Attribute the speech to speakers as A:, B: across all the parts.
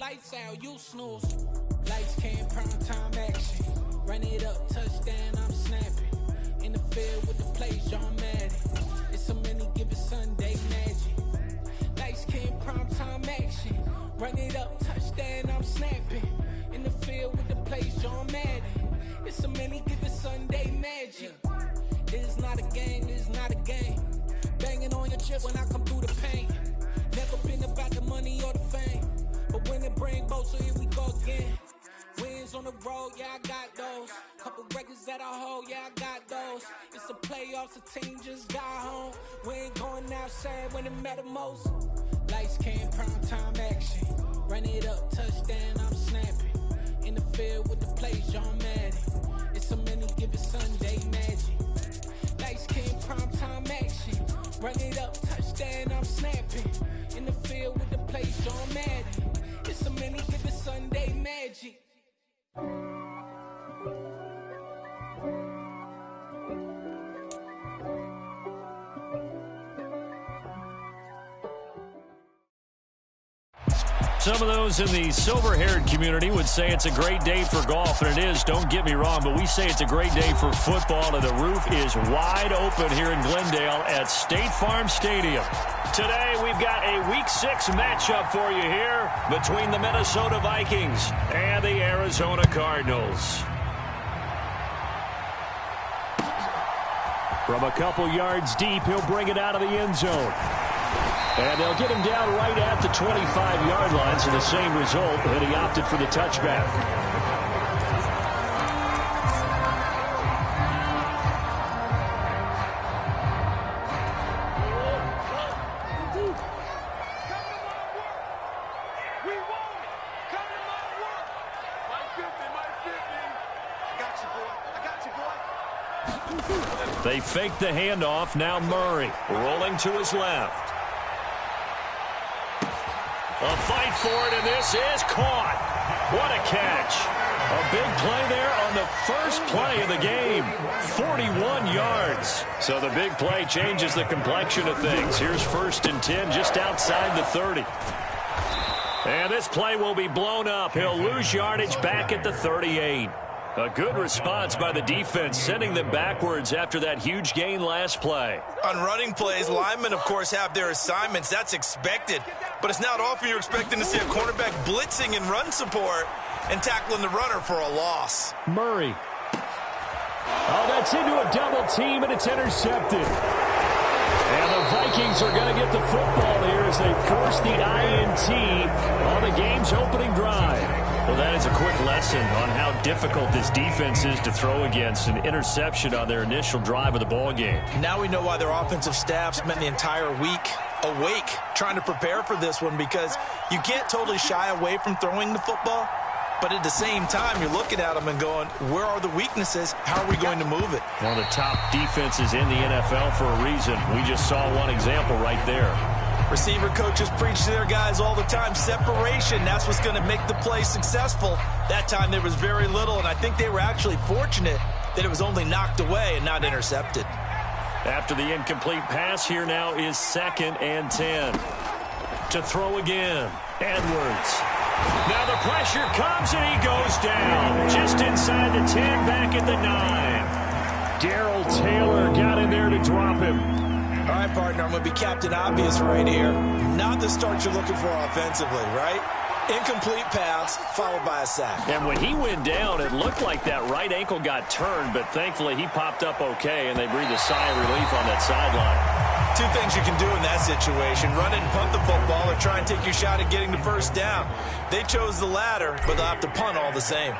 A: lights out, you snooze. Lights came, prime time action. Run it up, touchdown, I'm snapping. In the field with the plays, John Madden. It's so many, give it Sunday magic. Lights came, prime time action. Run it up, touchdown, I'm snapping. In the field with the plays, John Madden. It's so many, give it Sunday magic. This is not a game, this is not a game. Banging on your chip when I come through the paint. Never been about the money or the fame. But when it bring both, so here we go again. Wins on the road, yeah, I got those. Couple records that I hold, yeah, I got those. It's the playoffs, the team just got home. We ain't going outside when it matter most. Lights came, prime time action. Run it up, touchdown, I'm snapping. In the field with the plays, John Madden. It's so many, give it Sunday magic. Lights came, prime time action. Run it up, touchdown, I'm snapping. In the field with the plays, John Madden. It's so many, give it Sunday magic.
B: Some of those in the silver-haired community would say it's a great day for golf, and it is, don't get me wrong, but we say it's a great day for football, and the roof is wide open here in Glendale at State Farm Stadium. Today, we've got a Week 6 matchup for you here between the Minnesota Vikings and the Arizona Cardinals. From a couple yards deep, he'll bring it out of the end zone. And they'll get him down right at the 25-yard line, so the same result, and he opted for the touchback. They fake the handoff. Now Murray rolling to his left. A fight for it, and this is caught. What a catch. A big play there on the first play of the game. 41 yards. So the big play changes the complexion of things. Here's 1st and 10 just outside the 30. And this play will be blown up. He'll lose yardage back at the 38. A good response by the defense, sending them backwards after that huge gain last play.
C: On running plays, linemen, of course, have their assignments. That's expected. But it's not often you're expecting to see a cornerback blitzing in run support and tackling the runner for a loss.
B: Murray. Oh, that's into a double team, and it's intercepted. And the Vikings are going to get the football here as they force the INT on the game's opening drive. Well, that is a quick lesson on how difficult this defense is to throw against. An interception on their initial drive of the ball game.
C: Now we know why their offensive staff spent the entire week awake trying to prepare for this one, because you can't totally shy away from throwing the football. But at the same time, you're looking at them and going, where are the weaknesses? How are we going to move it?
B: One of the top defenses in the NFL for a reason. We just saw one example right there.
C: Receiver coaches preach to their guys all the time. Separation, that's what's going to make the play successful. That time there was very little, and I think they were actually fortunate that it was only knocked away and not intercepted.
B: After the incomplete pass, here now is 2nd and 10. To throw again, Edwards. Now the pressure comes, and he goes down. Just inside the 10, back at the 9. Darrell Taylor got in there to drop him.
C: All right, partner, I'm going to be Captain Obvious right here. Not the start you're looking for offensively, right? Incomplete pass, followed by a sack.
B: And when he went down, it looked like that right ankle got turned, but thankfully he popped up okay, and they breathed a sigh of relief on that sideline.
C: Two things you can do in that situation: run it and punt the football, or try and take your shot at getting the first down. They chose the latter, but they'll have to punt all the same.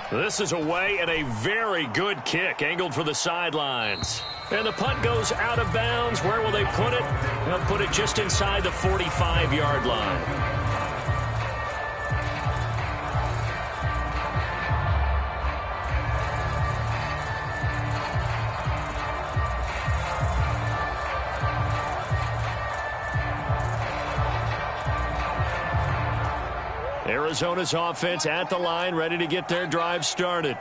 B: This is away, and a very good kick, angled for the sidelines. And the punt goes out of bounds. Where will they put it? They'll put it just inside the 45-yard line. Arizona's offense at the line, ready to get their drive started.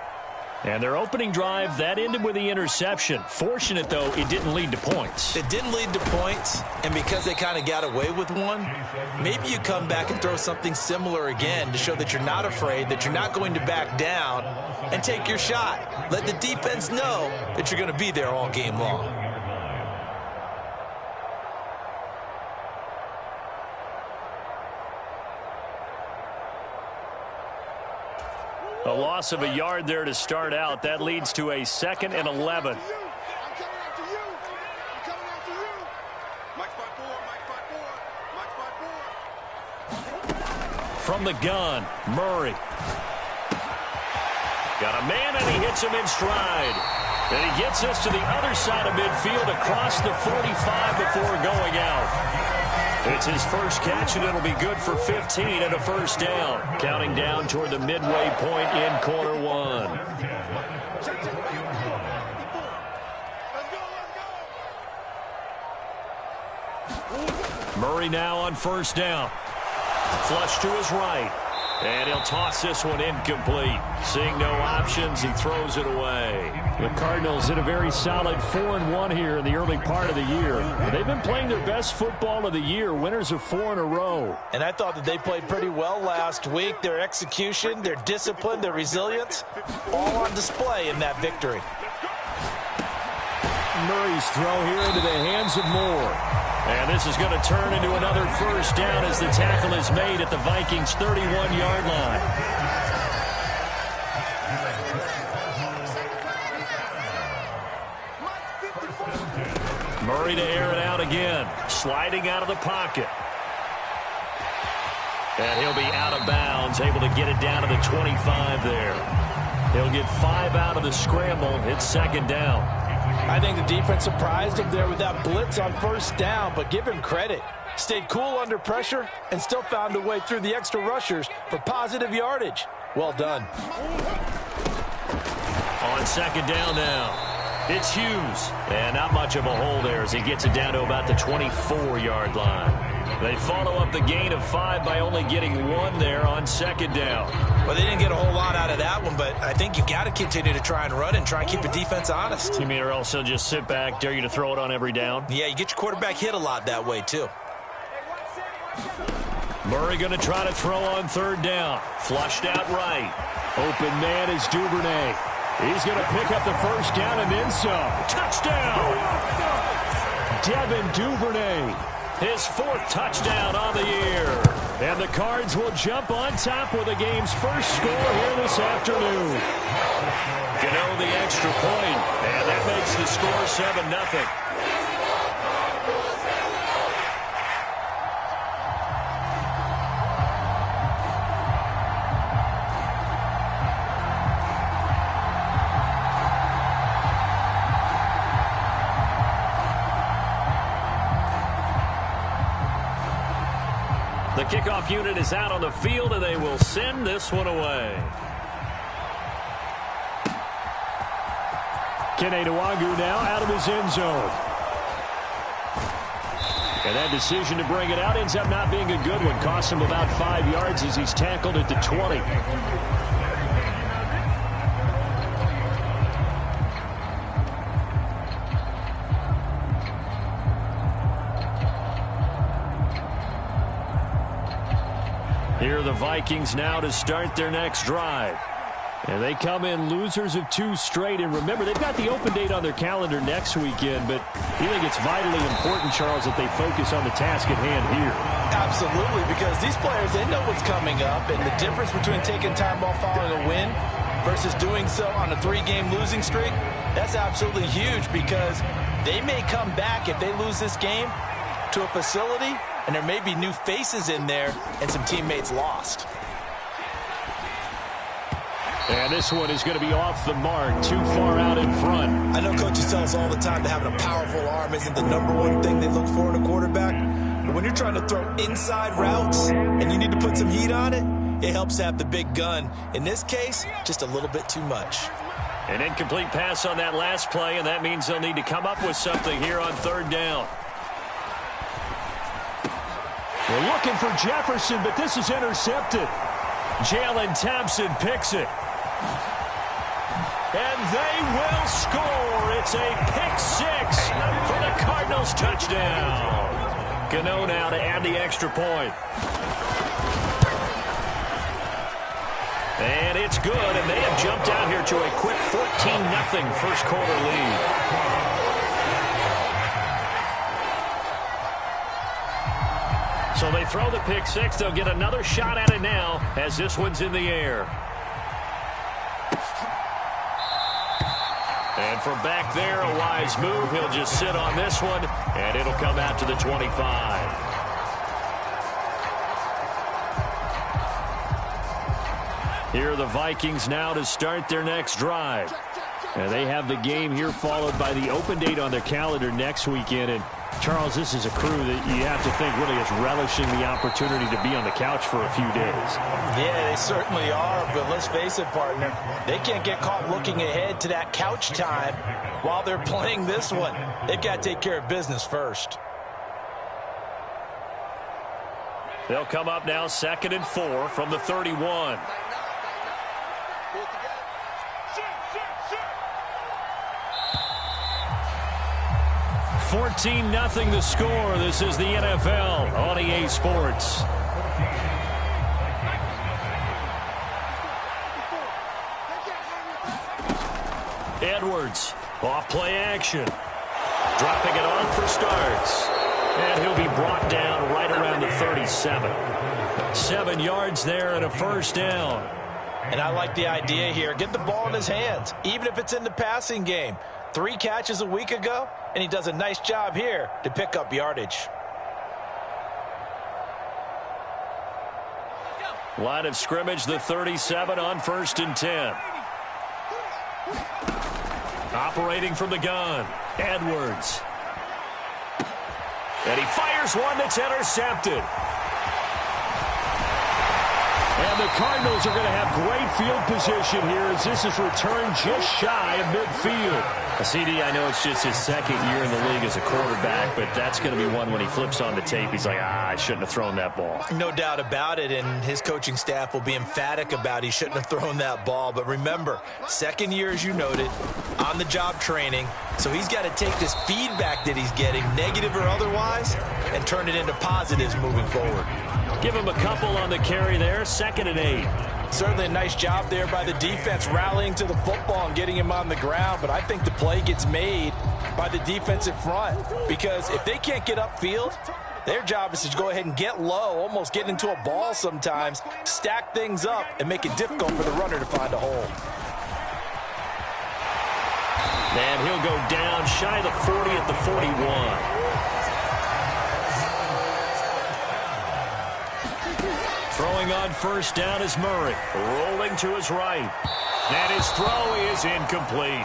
B: And their opening drive, that ended with the interception. Fortunate, though, it didn't lead to points.
C: It didn't lead to points, and because they kind of got away with one, maybe you come back and throw something similar again to show that you're not afraid, that you're not going to back down, and take your shot. Let the defense know that you're going to be there all game long.
B: A loss of a yard there to start out. That leads to a 2nd and 11. From the gun, Murray. Got a man, and he hits him in stride. And he gets us to the other side of midfield across the 45 before going out. It's his first catch, and it'll be good for 15 and a first down. Counting down toward the midway point in quarter one. Murray now on first down. Flush to his right. And he'll toss this one incomplete. Seeing no options, he throws it away. The Cardinals hit a very solid 4-1 here in the early part of the year. They've been playing their best football of the year, winners of 4 in a row.
C: And I thought that they played pretty well last week. Their execution, their discipline, their resilience, all on display in that victory.
B: Murray's throw here into the hands of Moore. And this is going to turn into another first down as the tackle is made at the Vikings' 31-yard line. Murray to air it out again. Sliding out of the pocket. And he'll be out of bounds, able to get it down to the 25 there. He'll get 5 out of the scramble. It's second down.
C: I think the defense surprised him there with that blitz on first down, but give him credit. Stayed cool under pressure and still found a way through the extra rushers for positive yardage. Well done.
B: On second down now, it's Hughes. And not much of a hole there as he gets it down to about the 24-yard line. They follow up the gain of 5 by only getting 1 there on second down.
C: Well, they didn't get a whole lot out of that one, but I think you got to continue to try and run and try and keep the defense honest.
B: You mean or else they'll just sit back, dare you to throw it on every down?
C: Yeah, you get your quarterback hit a lot that way, too.
B: Murray going to try to throw on third down. Flushed out right. Open man is Duvernay. He's going to pick up the first down and then some. Touchdown! Devin Duvernay. His 4th touchdown on the year. And the Cards will jump on top with the game's first score here this afternoon. Gano the extra point, and that makes the score 7-0. The kickoff unit is out on the field, and they will send this one away. Kene Nwangwu now out of his end zone. And that decision to bring it out ends up not being a good one. Costs him about 5 yards as he's tackled at the 20. Here are the Vikings now to start their next drive. And they come in losers of 2 straight. And remember, they've got the open date on their calendar next weekend. But you think it's vitally important, Charles, that they focus on the task at hand here.
C: Absolutely, because these players, they know what's coming up. And the difference between taking time off following a win versus doing so on a 3-game losing streak, that's absolutely huge because they may come back if they lose this game to a facility and there may be new faces in there and some teammates lost.
B: And this one is going to be off the mark, too far out in front.
C: I know coaches tell us all the time that having a powerful arm isn't the #1 thing they look for in a quarterback. But when you're trying to throw inside routes and you need to put some heat on it, it helps to have the big gun. In this case, just a little bit too much.
B: An incomplete pass on that last play, and that means they'll need to come up with something here on third down. We're looking for Jefferson, but this is intercepted. Jalen Thompson picks it. And they will score. It's a pick six for the Cardinals touchdown. Gano now to add the extra point. And it's good, and they have jumped out here to a quick 14-0 first quarter lead. So they throw the pick six. They'll get another shot at it now as this one's in the air. And from back there, a wise move. He'll just sit on this one, and it'll come out to the 25. Here are the Vikings now to start their next drive. And they have the game here followed by the open date on their calendar next weekend. And, Charles, this is a crew that you have to think really is relishing the opportunity to be on the couch for a few days.
C: Yeah, they certainly are. But let's face it, partner, they can't get caught looking ahead to that couch time while they're playing this one. They've got to take care of business first.
B: They'll come up now 2nd and 4 from the 31. 14-0 the score. This is the NFL on EA Sports. Edwards, off play action. Dropping it on for starts. And he'll be brought down right around the 37. 7 yards there and a first down.
C: And I like the idea here. Get the ball in his hands, even if it's in the passing game. 3 catches a week ago, and he does a nice job here to pick up yardage.
B: Line of scrimmage, the 37 on 1st and 10. Operating from the gun, Edwards. And he fires one that's intercepted. And the Cardinals are going to have great field position here as this is returned just shy of midfield. CD, I know it's just his 2nd year in the league as a quarterback, but that's going to be one when he flips on the tape. He's like, I shouldn't have thrown that ball.
C: No doubt about it, and his coaching staff will be emphatic about he shouldn't have thrown that ball. But remember, 2nd year, as you noted, on-the-job training. So he's got to take this feedback that he's getting, negative or otherwise, and turn it into positives moving forward.
B: Give him a couple on the carry there, 2nd and 8.
C: Certainly a nice job there by the defense rallying to the football and getting him on the ground, but I think the play gets made by the defensive front because if they can't get upfield, their job is to go ahead and get low, almost get into a ball sometimes, stack things up, and make it difficult for the runner to find a hole.
B: And he'll go down shy of the 40 at the 41. Throwing on 1st down is Murray. Rolling to his right. And his throw is incomplete.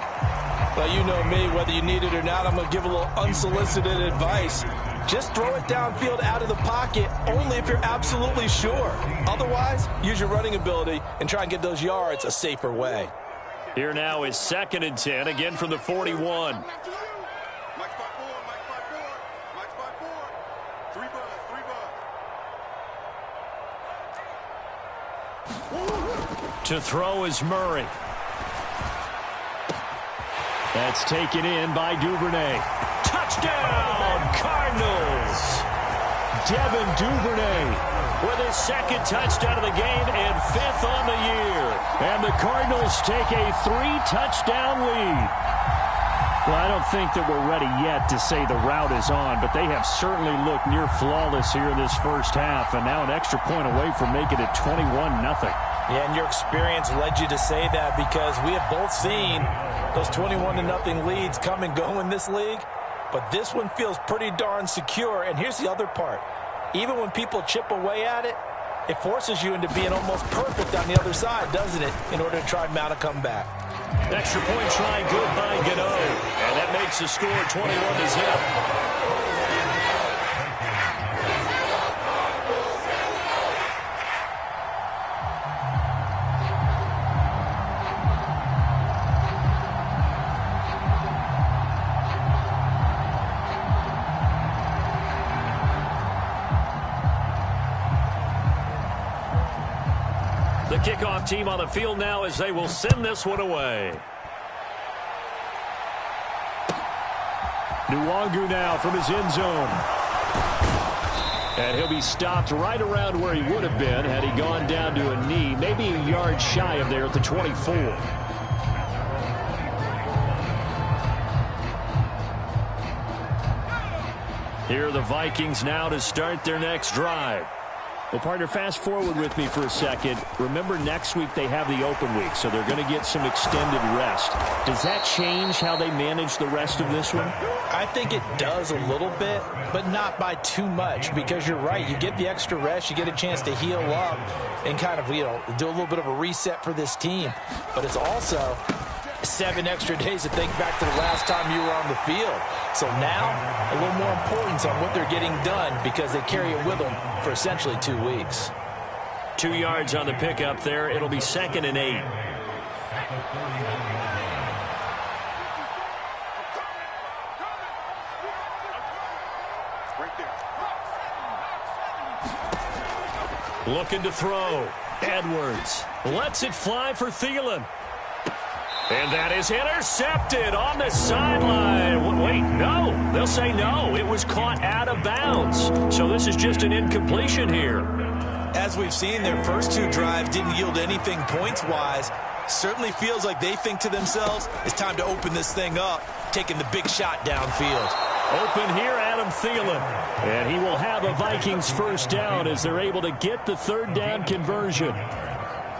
C: Well, you know me, whether you need it or not, I'm going to give a little unsolicited advice. Just throw it downfield out of the pocket only if you're absolutely sure. Otherwise, use your running ability and try and get those yards a safer way.
B: Here now is 2nd and 10, again from the 41. To throw is Murray. That's taken in by Duvernay. Touchdown, Cardinals! Devin Duvernay with his 2nd touchdown of the game and 5th on the year. And the Cardinals take a 3-touchdown lead. Well, I don't think that we're ready yet to say the route is on, but they have certainly looked near flawless here in this first half, and now an extra point away from making it 21-0.
C: Yeah, and your experience led you to say that because we have both seen those 21-0 leads come and go in this league, but this one feels pretty darn secure. And here's the other part. Even when people chip away at it, it forces you into being almost perfect on the other side, doesn't it, in order to try and mount a comeback.
B: Extra point try good by Gano, and that makes the score 21-0. The kickoff team on the field now as they will send this one away. Nwangu now from his end zone. And he'll be stopped right around where he would have been had he gone down to a knee, maybe a yard shy of there at the 24. Here are the Vikings now to start their next drive. Well, partner, fast forward with me for a second. Remember, next week they have the open week, so they're going to get some extended rest. Does that change how they manage the rest of this one?
C: I think it does a little bit, but not by too much, because you're right. You get the extra rest, you get a chance to heal up and kind of, do a little bit of a reset for this team. But it's also 7 extra days to think back to the last time you were on the field. So now, a little more importance on what they're getting done because they carry it with them for essentially 2 weeks.
B: 2 yards on the pickup there. It'll be 2nd and 8. Looking to throw. Edwards lets it fly for Thielen. And that is intercepted on the sideline. Wait, no. They'll say no. It was caught out of bounds. So this is just an incompletion here.
C: As we've seen, their first 2 drives didn't yield anything points-wise. Certainly feels like they think to themselves, it's time to open this thing up, taking the big shot downfield.
B: Open here, Adam Thielen. And he will have a Vikings first down as they're able to get the 3rd down conversion.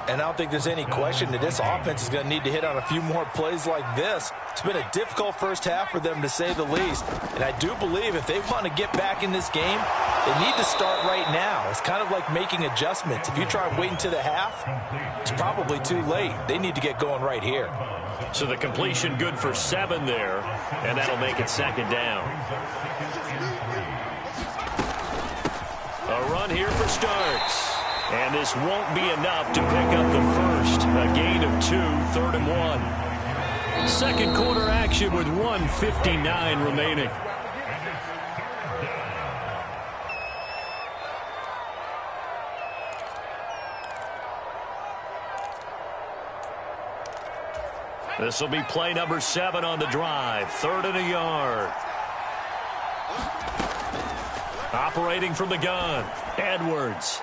C: And I don't think there's any question that this offense is going to need to hit on a few more plays like this. It's been a difficult first half for them, to say the least. And I do believe if they want to get back in this game, they need to start right now. It's kind of like making adjustments. If you try waiting to the half, it's probably too late. They need to get going right here.
B: So the completion good for 7 there, and that'll make it 2nd down. A run here for Starks. And this won't be enough to pick up the first. A gain of 2, 3rd and 1. Second quarter action with 1:59 remaining. This will be play number 7 on the drive. 3rd and a yard. Operating from the gun, Edwards.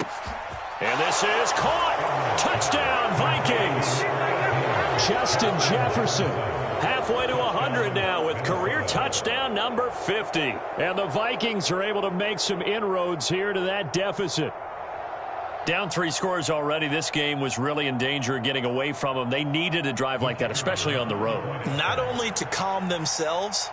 B: And this is caught. Touchdown, Vikings. Justin Jefferson halfway to 100 now with career touchdown number 50. And the Vikings are able to make some inroads here to that deficit. Down 3 scores already. This game was really in danger of getting away from them. They needed a drive like that, especially on the road.
C: Not only to calm themselves,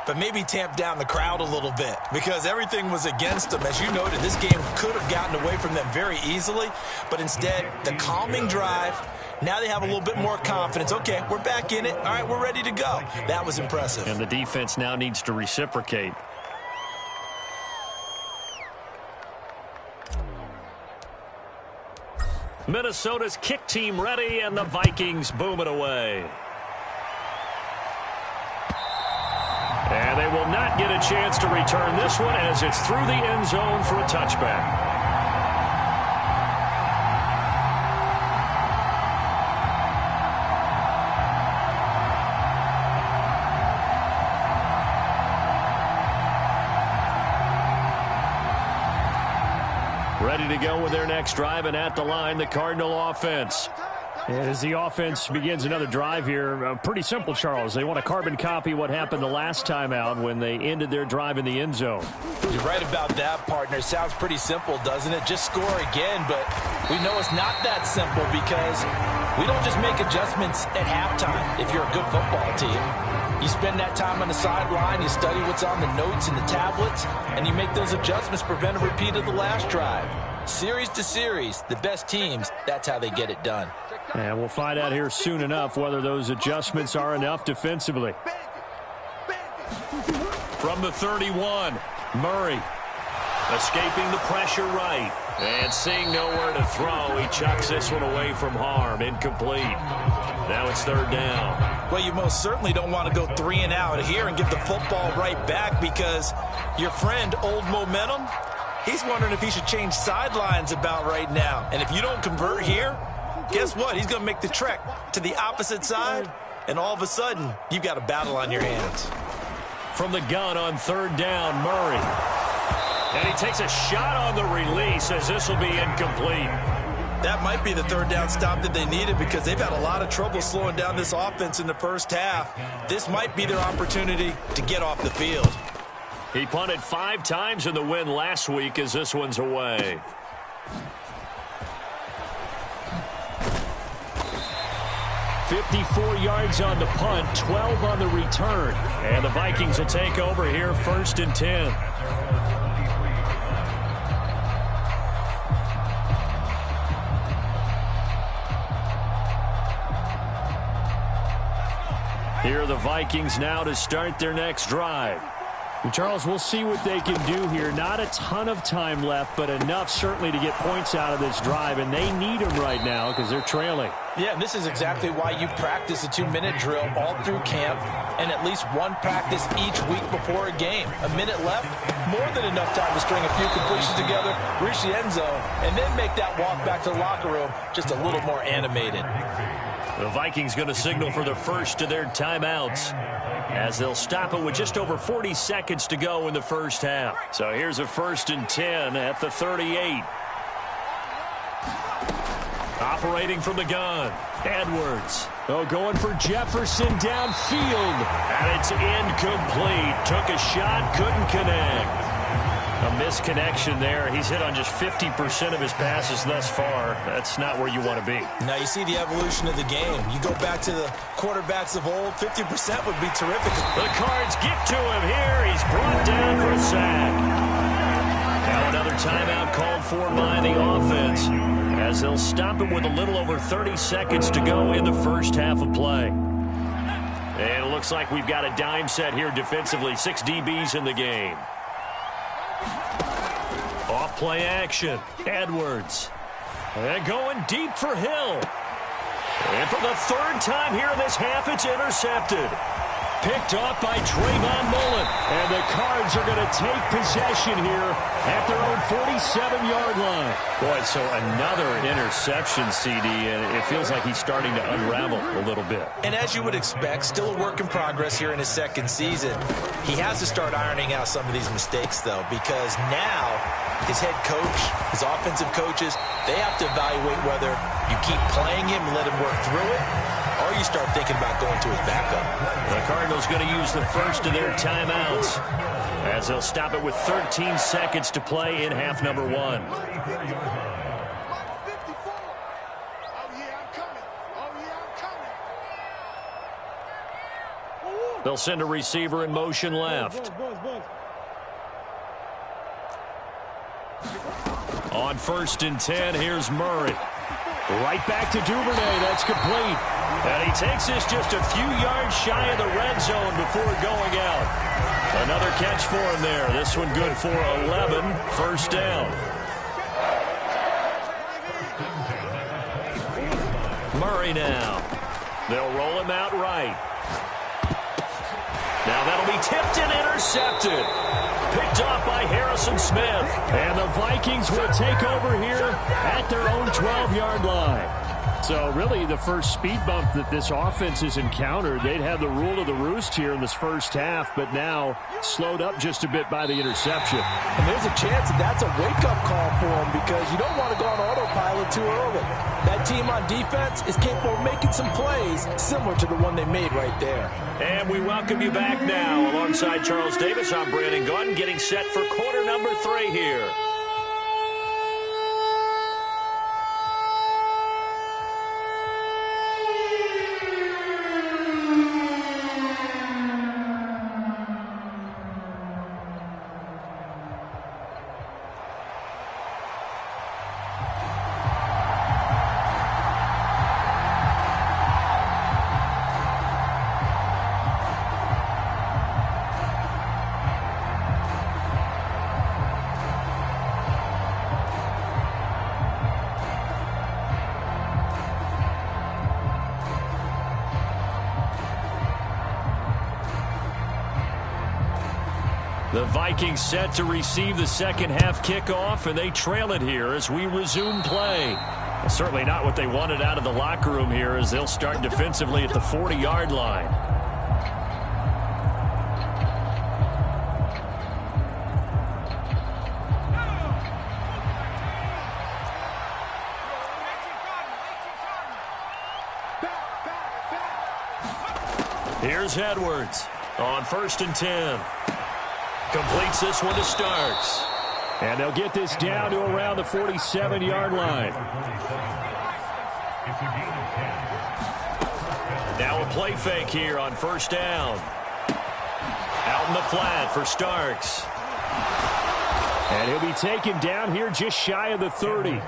C: but maybe tamp down the crowd a little bit because everything was against them. As you noted, this game could have gotten away from them very easily, but instead, the calming drive, now they have a little bit more confidence. Okay, we're back in it. All right, we're ready to go. That was impressive.
B: And the defense now needs to reciprocate. Minnesota's kick team ready, and the Vikings boom it away. And they will not get a chance to return this one as it's through the end zone for a touchback. Ready to go with their next drive, and at the line, the Cardinal offense. As the offense begins another drive here, pretty simple, Charles. They want to carbon copy what happened the last time out when they ended their drive in the end zone.
C: You're right about that, partner. Sounds pretty simple, doesn't it? Just score again, but we know it's not that simple because we don't just make adjustments at halftime if you're a good football team. You spend that time on the sideline, you study what's on the notes and the tablets, and you make those adjustments, prevent a repeat of the last drive. Series to series, the best teams, that's how they get it done.
B: And we'll find out here soon enough whether those adjustments are enough defensively. From the 31, Murray escaping the pressure right. And seeing nowhere to throw, he chucks this one away from harm. Incomplete. Now it's 3rd down.
C: Well, you most certainly don't want to go 3 and out here and get the football right back because your friend, Old Momentum, he's wondering if he should change sidelines about right now. And if you don't convert here, guess what? He's going to make the trek to the opposite side, and all of a sudden, you've got a battle on your hands.
B: from the gun on third down. Murray. And he takes a shot on the release as this will be incomplete.
C: That might be the third down stop that they needed because they've had a lot of trouble slowing down this offense in the first half. This might be their opportunity to get off the field.
B: He punted 5 times in the win last week as this one's away. "54 yards on the punt, 12 on the return. And the Vikings will take over here 1st and 10. Here are the Vikings now to start their next drive.
D: And Charles, we'll see what they can do here. Not a ton of time left, but enough certainly to get points out of this drive, and they need them right now because they're trailing.
C: Yeah, and this is exactly why you practice a 2-minute drill all through camp and at least one practice each week before a game. A minute left, more than enough time to string a few completions together, reach the end zone, and then make that walk back to the locker room just a little more animated.
B: The Vikings going to signal for the first of their timeouts as they'll stop it with just over 40 seconds to go in the first half. So here's a 1st and 10 at the 38. Operating from the gun, Edwards.
D: Oh, going for Jefferson downfield.
B: And it's incomplete. Took a shot, couldn't connect. A misconnection there. He's hit on just 50% of his passes thus far. That's not where you want to be.
C: Now you see the evolution of the game. You go back to the quarterbacks of old, 50% would be terrific.
B: The Cards get to him here. He's brought down for a sack. Now another timeout called for by the offense as they'll stop it with a little over 30 seconds to go in the first half of play. And it looks like we've got a dime set here defensively. 6 DBs in the game. Off play action. Edwards. And going deep for Hill. And for the 3rd time here in this half, it's intercepted. Picked off by Trayvon Mullen. And the Cards are going to take possession here at their own 47-yard line. Boy, so another interception, CD, and it feels like he's starting to unravel a little bit.
C: And as you would expect, still a work in progress here in his 2nd season. He has to start ironing out some of these mistakes, though, because now his head coach, his offensive coaches, they have to evaluate whether you keep playing him and let him work through it, or you start thinking about going to his backup.
B: The Cardinals going to use the first of their timeouts as they'll stop it with 13 seconds to play in half number 1. They'll send a receiver in motion left. On 1st and 10, here's Murray.
D: Right back to Duvernay. That's complete.
B: And he takes this just a few yards shy of the red zone before going out. Another catch for him there. This one good for 11. 1st down. Murray now. They'll roll him out right. Now that'll be tipped and intercepted. Picked off by Harrison Smith.
D: And the Vikings will take over here at their own 12-yard line. So really the first speed bump that this offense has encountered. They'd had the rule of the roost here in this first half, but now slowed up just a bit by the interception.
C: And there's a chance that that's a wake-up call for them because you don't want to go on autopilot too early. That team on defense is capable of making some plays similar to the one they made right there.
B: And we welcome you back now. Alongside Charles Davis, I'm Brandon Gaudin, getting set for quarter number 3 here. The Vikings set to receive the second half kickoff, and they trail it here as we resume play. Well, certainly not what they wanted out of the locker room here as they'll start defensively at the 40-yard line. Here's Edwards on 1st and 10. Completes this one to Starks.
D: And they'll get this down to around the 47-yard line.
B: Now a play fake here on 1st down. Out in the flat for Starks.
D: And he'll be taken down here just shy of the 30.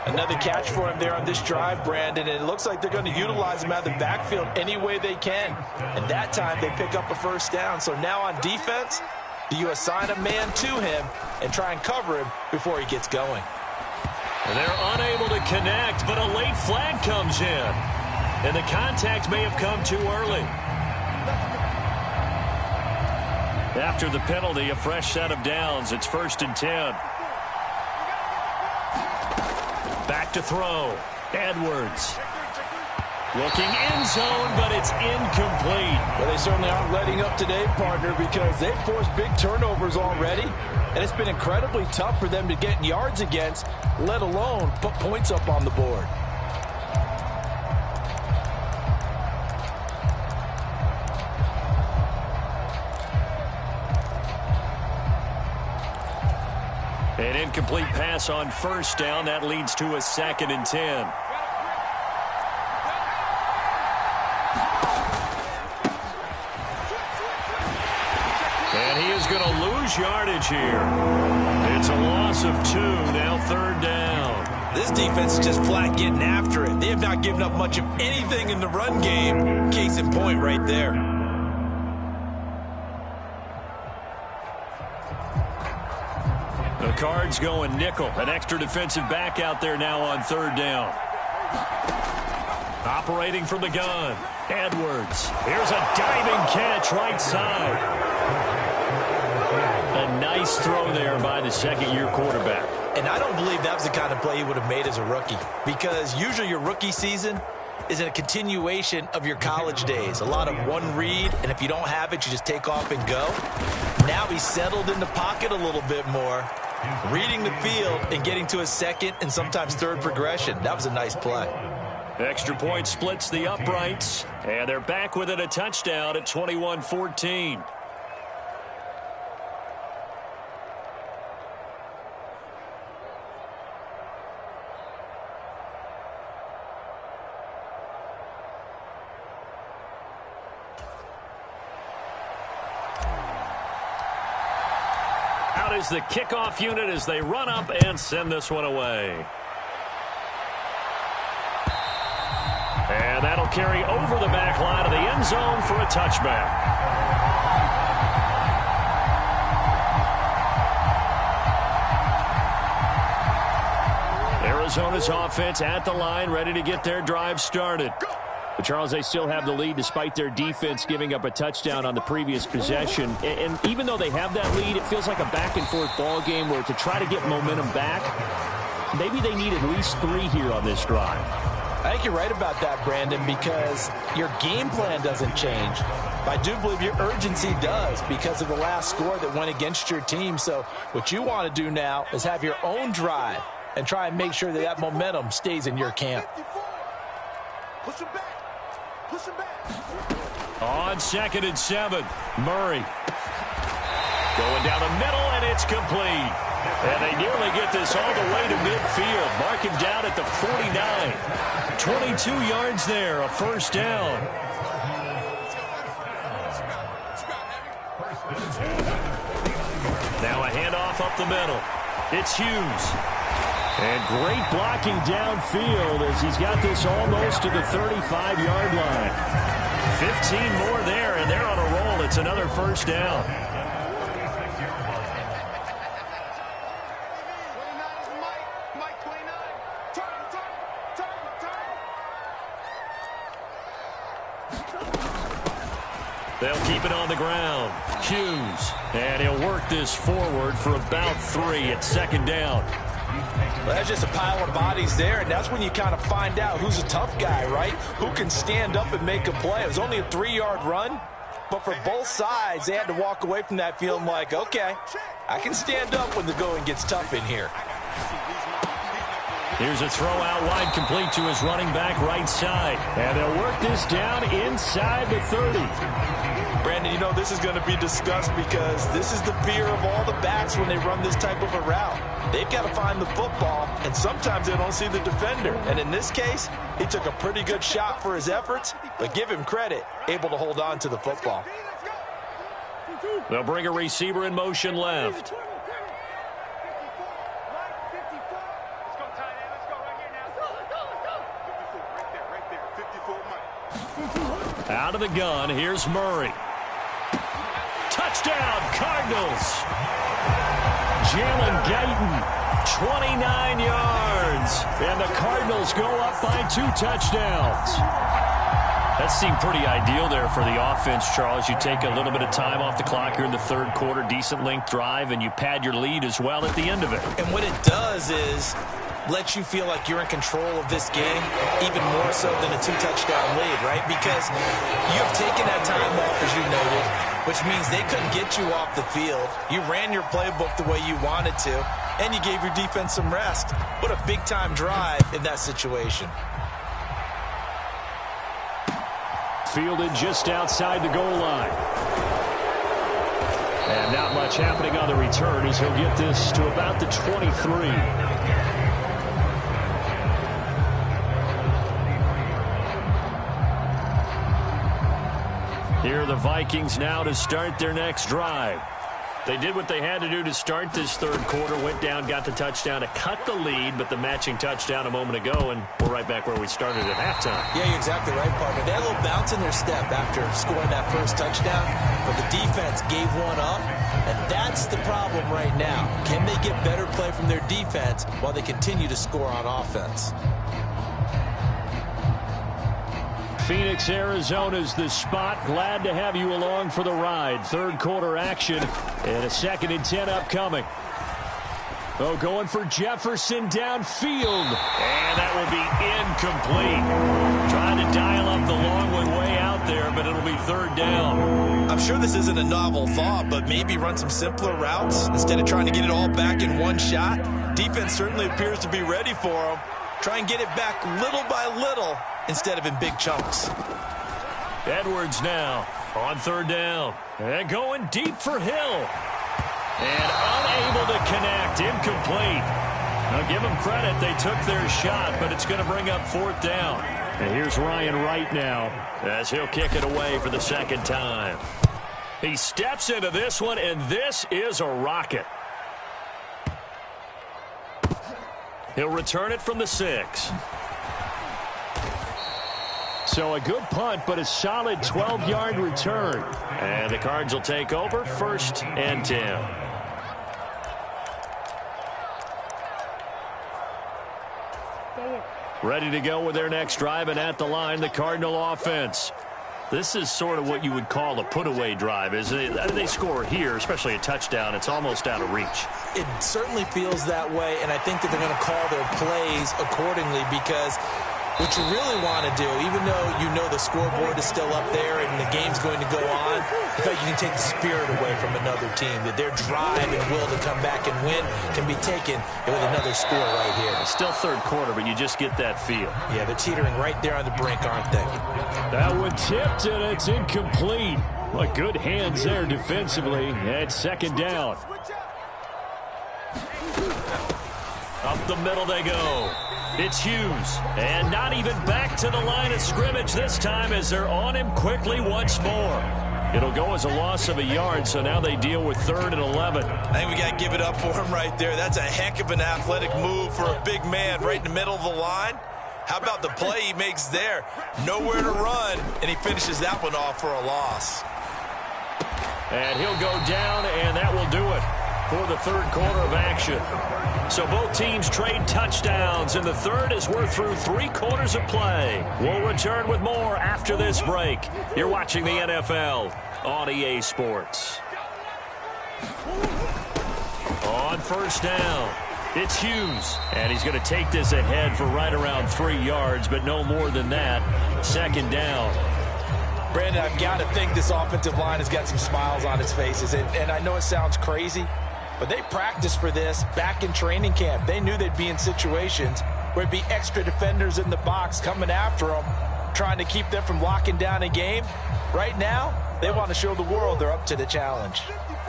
C: Another catch for him there on this drive, Brandon, and it looks like they're going to utilize him out of the backfield any way they can. And that time they pick up a 1st down. So now on defense, you assign a man to him and try and cover him before he gets going.
B: And they're unable to connect, but a late flag comes in. And the contact may have come too early. After the penalty, a fresh set of downs. It's 1st and 10. Back to throw. Edwards. Looking end zone, but it's incomplete.
C: Well, they certainly aren't letting up today, partner, because they've forced big turnovers already. And it's been incredibly tough for them to get yards against, let alone put points up on the board.
B: An incomplete pass on 1st down. That leads to a 2nd and 10. And he is going to lose yardage here. It's a loss of 2. Now 3rd down.
C: This defense is just flat getting after it. They have not given up much of anything in the run game. Case in point right there.
B: The Cards going nickel. An extra defensive back out there now on 3rd down. Operating from the gun. Edwards. Here's a diving catch right side. A nice throw there by the 2nd-year quarterback.
C: And I don't believe that was the kind of play he would have made as a rookie, because usually your rookie season is a continuation of your college days. A lot of one read, and if you don't have it, you just take off and go. Now he's settled in the pocket a little bit more, reading the field and getting to a 2nd and sometimes 3rd progression. That was a nice play.
B: Extra point splits the uprights, and they're back within a touchdown at 21-14. Out is the kickoff unit as they run up and send this one away. And that'll carry over the back line of the end zone for a touchback. Arizona's offense at the line, ready to get their drive started. But Charles, they still have the lead despite their defense giving up a touchdown on the previous possession. And even though they have that lead, it feels like a back-and-forth ball game where to try to get momentum back, maybe they need at least 3 here on this drive.
C: I think you're right about that, Brandon, because your game plan doesn't change. I do believe your urgency does because of the last score that went against your team. So what you want to do now is have your own drive and try and make sure that that momentum stays in your camp.
E: Push him back. Push him back.
B: On 2nd and 7, Murray. Going down the middle, and it's complete. And they nearly get this all the way to midfield. Mark him down at the 49. 22 yards there, a 1st down. Now a handoff up the middle. It's Hughes. And great blocking downfield as he's got this almost to the 35-yard line. 15 more there, and they're on a roll. It's another 1st down. They'll keep it on the ground. Hughes. And he'll work this forward for about 3 at 2nd down.
C: Well, that's just a pile of bodies there, and that's when you kind of find out who's a tough guy, right? Who can stand up and make a play. It was only a 3-yard run, but for both sides, they had to walk away from that feeling like, okay, I can stand up when the going gets tough in here.
D: Here's a throw out wide, complete to his running back right side. And they'll work this down inside the 30.
C: Brandon, you know this is going to be discussed because this is the fear of all the backs when they run this type of a route. They've got to find the football, and sometimes they don't see the defender. And in this case, he took a pretty good shot for his efforts, but give him credit, able to hold on to the football.
D: They'll bring a receiver in motion left. Out of the gun, here's Murray. Touchdown, Cardinals. Jalen Guyton, 29 yards. And the Cardinals go up by 2 touchdowns. That seemed pretty ideal there for the offense, Charles. You take a little bit of time off the clock here in the third quarter, decent length drive, and you pad your lead as well at the end of it.
C: And what it does is lets you feel like you're in control of this game, even more so than a 2-touchdown lead, right? Because you have taken that time off, as you noted, which means they couldn't get you off the field. You ran your playbook the way you wanted to, and you gave your defense some rest. What a big-time drive in that situation.
D: Fielded just outside the goal line. And not much happening on the return as he'll get this to about the 23. Here are the Vikings now to start their next drive. They did what they had to do to start this third quarter, went down, got the touchdown to cut the lead, but the matching touchdown a moment ago, and we're right back where we started at halftime.
C: Yeah, you're exactly right, partner. They had a little bounce in their step after scoring that first touchdown, but the defense gave one up, and that's the problem right now. Can they get better play from their defense while they continue to score on offense?
D: Phoenix, Arizona's the spot. Glad to have you along for the ride. Third quarter action and a 2nd and 10 upcoming. Oh, going for Jefferson downfield. And that will be incomplete. Trying to dial up the long one way out there, but it'll be third down.
C: I'm sure this isn't a novel thought, but maybe run some simpler routes instead of trying to get it all back in one shot. Defense certainly appears to be ready for them. Try and get it back little by little instead of in big chunks.
D: Edwards now on third down. And going deep for Hill. And unable to connect. Incomplete. Now give them credit. They took their shot, but it's going to bring up fourth down. And here's Ryan Wright now as he'll kick it away for the second time. He steps into this one, and this is a rocket. He'll return it from the 6. So a good punt, but a solid 12-yard return. And the Cards will take over, 1st and 10. Ready to go with their next drive, and at the line, the Cardinal offense. This is sort of what you would call a put-away drive. They score here, especially a touchdown, it's almost out of reach.
C: It certainly feels that way, and I think that they're going to call their plays accordingly because what you really want to do, even though you know the scoreboard is still up there and the game's going to go on, in fact, you can take the spirit away from another team, that their drive and will to come back and win can be taken with another score right here.
D: It's still third quarter, but you just get that feel.
C: Yeah, they're teetering right there on the brink, aren't they?
D: That one tipped, and it's incomplete. Well, good hands there defensively at second down. Up the middle they go. It's Hughes, and not even back to the line of scrimmage this time as they're on him quickly once more. It'll go as a loss of a yard, so now they deal with 3rd and 11.
C: I think we got to give it up for him right there. That's a heck of an athletic move for a big man right in the middle of the line. How about the play he makes there? Nowhere to run, and he finishes that one off for a loss.
D: And he'll go down, and that will do it for the third quarter of action. So both teams trade touchdowns, and the third as we're through 3 quarters of play. We'll return with more after this break. You're watching the NFL on EA Sports. On first down, it's Hughes, and he's going to take this ahead for right around 3 yards, but no more than that. Second down.
C: Brandon, I've got to think this offensive line has got some smiles on its faces, and I know it sounds crazy, but they practiced for this back in training camp. They knew they'd be in situations where it'd be extra defenders in the box coming after them, trying to keep them from locking down a game. Right now, they want to show the world they're up to the challenge.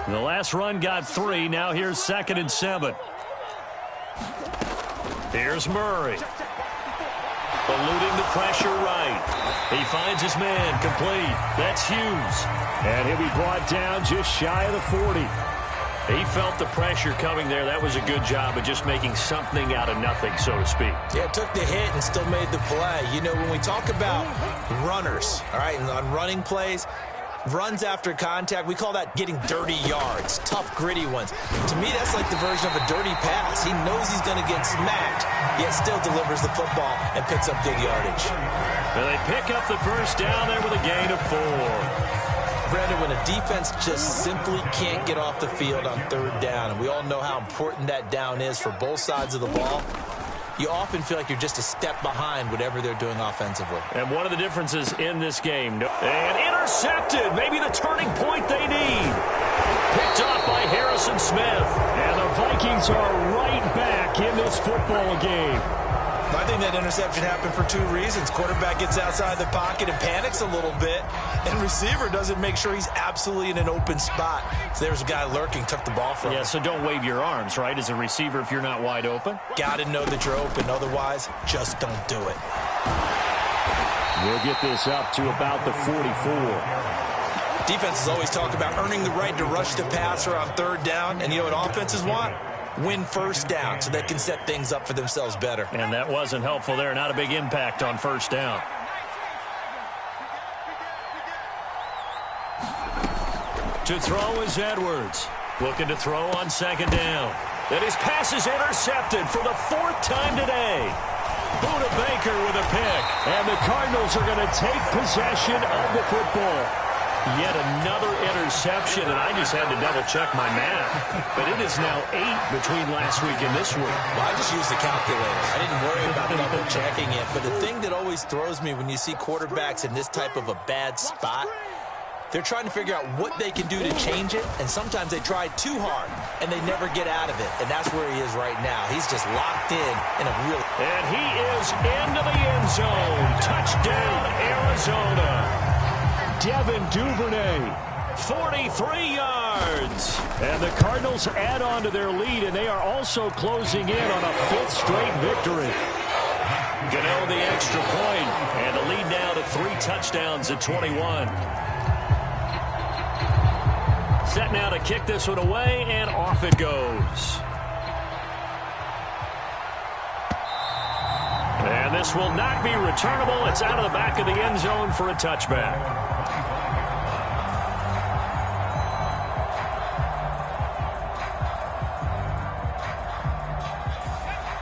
D: The last run got 3. Now here's 2nd and 7. Here's Murray. Eluding the pressure right. He finds his man complete. That's Hughes. And he'll be brought down just shy of the 40.
B: He felt the pressure coming there. That was a good job of just making something out of nothing, so to speak.
C: Yeah, took the hit and still made the play. You know, when we talk about runners, all right, and on running plays, runs after contact, we call that getting dirty yards, tough, gritty ones. To me, that's like the version of a dirty pass. He knows he's going to get smacked, yet still delivers the football and picks up good yardage.
B: And they pick up the first down there with a gain of 4.
C: Brandon, when a defense just simply can't get off the field on 3rd down, and we all know how important that down is for both sides of the ball, you often feel like you're just a step behind whatever they're doing offensively.
B: And one of the differences in this game, and intercepted, maybe the turning point they need. Picked off by Harrison Smith.
D: And the Vikings are right back in this football game.
C: I think that interception happened for 2 reasons. Quarterback gets outside the pocket and panics a little bit, and receiver doesn't make sure he's absolutely in an open spot. So there's a guy lurking, took the ball from him.
B: Yeah, so don't wave your arms, right, as a receiver if you're not wide open.
C: Got to know that you're open. Otherwise, just don't do it.
D: We'll get this up to about the 44.
C: Defenses always talk about earning the right to rush the passer on 3rd down, and you know what offenses want? Win 1st down so they can set things up for themselves better.
B: And that wasn't helpful there. Not a big impact on 1st down. To throw is Edwards. Looking to throw on 2nd down. And his pass is intercepted for the 4th time today. Budda Baker with a pick.
D: And the Cardinals are going to take possession of the football.
B: Yet another interception, and I just had to double-check my math. But it is now 8 between last week and this week.
C: Well, I just used the calculator. I didn't worry about double-checking it. But the thing that always throws me when you see quarterbacks in this type of a bad spot, they're trying to figure out what they can do to change it, and sometimes they try too hard, and they never get out of it. And that's where he is right now. He's just locked in a real...
B: And he is into the end zone. Touchdown, Arizona.
D: Devin Duvernay,
B: 43 yards.
D: And the Cardinals add on to their lead, and they are also closing in on a 5th straight victory.
B: Gano the extra point, and the lead now to 3 touchdowns at 21. Set now to kick this one away, and off it goes. And this will not be returnable. It's out of the back of the end zone for a touchback.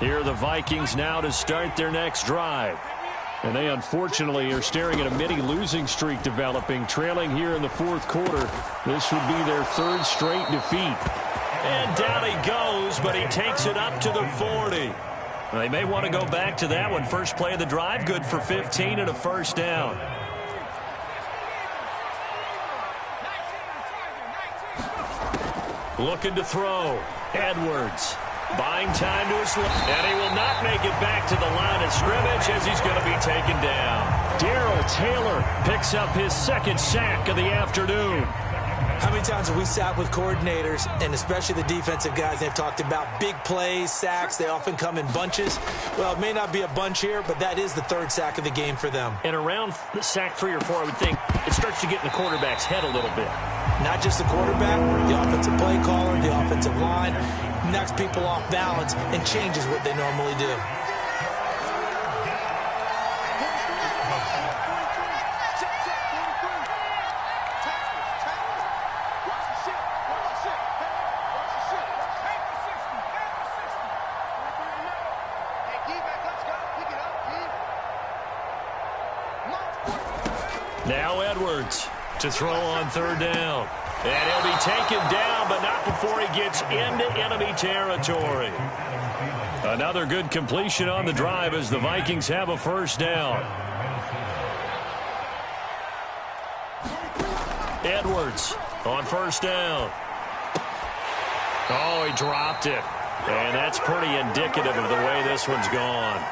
B: Here are the Vikings now to start their next drive.
D: And they unfortunately are staring at a mini losing streak developing, trailing here in the 4th quarter. This would be their 3rd straight defeat.
B: And down he goes, but he takes it up to the 40. Well, they may want to go back to that one. First play of the drive, good for 15 and a 1st down. Looking to throw. Edwards. Buying time to his left. And he will not make it back to the line of scrimmage as he's going to be taken down.
D: Darrell Taylor picks up his 2nd sack of the afternoon.
C: How many times have we sat with coordinators, and especially the defensive guys, they've talked about big plays, sacks. They often come in bunches. Well, it may not be a bunch here, but that is the 3rd sack of the game for them.
B: And around sack 3 or 4, I would think it starts to get in the quarterback's head a little bit.
C: Not just the quarterback, the offensive play caller, the offensive line, knocks people off balance and changes what they normally do.
B: Now Edwards to throw on 3rd down. And he'll be taken down, but not before he gets into enemy territory.
D: Another good completion on the drive as the Vikings have a 1st down.
B: Edwards on 1st down. Oh, he dropped it. And that's pretty indicative of the way this one's gone.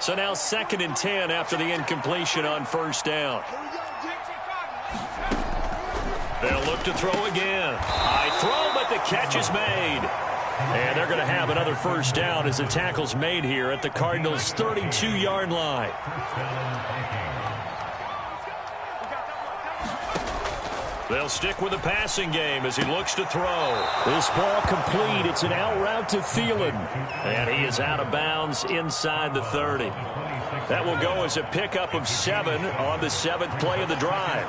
B: So now 2nd and 10 after the incompletion on first down. They'll look to throw again. High throw, but the catch is made. And they're going to have another first down as the tackle's made here at the Cardinals' 32-yard line. They'll stick with the passing game as he looks to throw.
D: This ball complete. It's an out route to Thielen.
B: And he is out of bounds inside the 30. That will go as a pickup of 7 on the 7th play of the drive.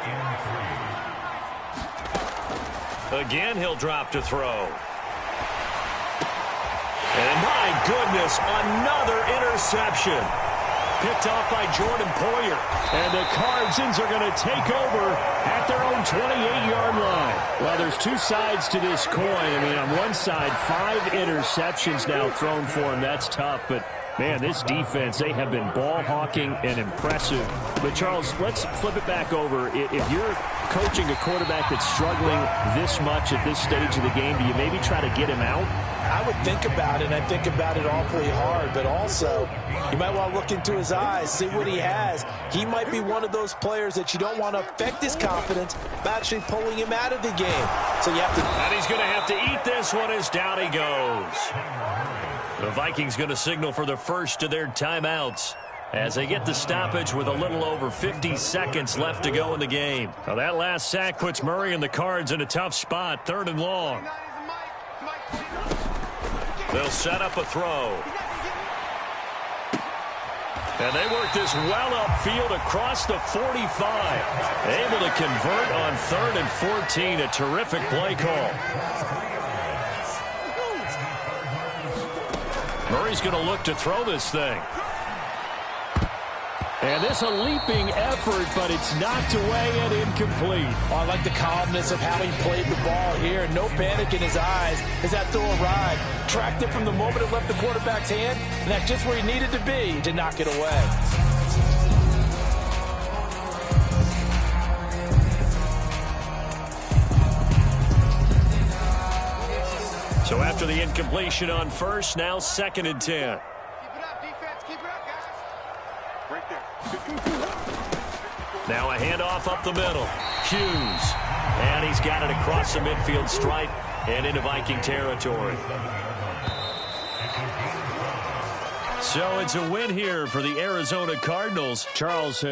B: Again, he'll drop to throw. And my goodness, another interception. Picked off by Jordan Poyer.
D: And the Cardinals are going to take over at their own 28-yard line. Well, there's two sides to this coin. I mean, on one side, 5 interceptions now thrown for him. That's tough, but man, this defense, they have been ball hawking and impressive. But, Charles, let's flip it back over. If you're coaching a quarterback that's struggling this much at this stage of the game, do you maybe try to get him out?
C: I would think about it, and I think about it awfully hard, but also you might want to look into his eyes, see what he has. He might be one of those players that you don't want to affect his confidence by actually pulling him out of the game. So you have to...
B: And he's going to have to eat this one as down he goes. The Vikings going to signal for the first of their timeouts as they get the stoppage with a little over 50 seconds left to go in the game. Now that last sack puts Murray and the Cards in a tough spot, 3rd and long. They'll set up a throw. And they work this well upfield across the 45. Able to convert on 3rd and 14. A terrific play call. Murray's going to look to throw this thing.
D: And this a leaping effort, but it's knocked away and incomplete.
C: Oh, I like the calmness of how he played the ball here. No panic in his eyes as that throw arrived. Tracked it from the moment it left the quarterback's hand, and that's just where he needed to be to knock it away.
B: So after the incompletion on first, now 2nd and 10.
E: Keep it up, defense. Keep it up, guys. Right there.
B: Now a handoff up the middle. Hughes. And he's got it across the midfield stripe and into Viking territory. So it's a win here for the Arizona Cardinals.
D: Charles,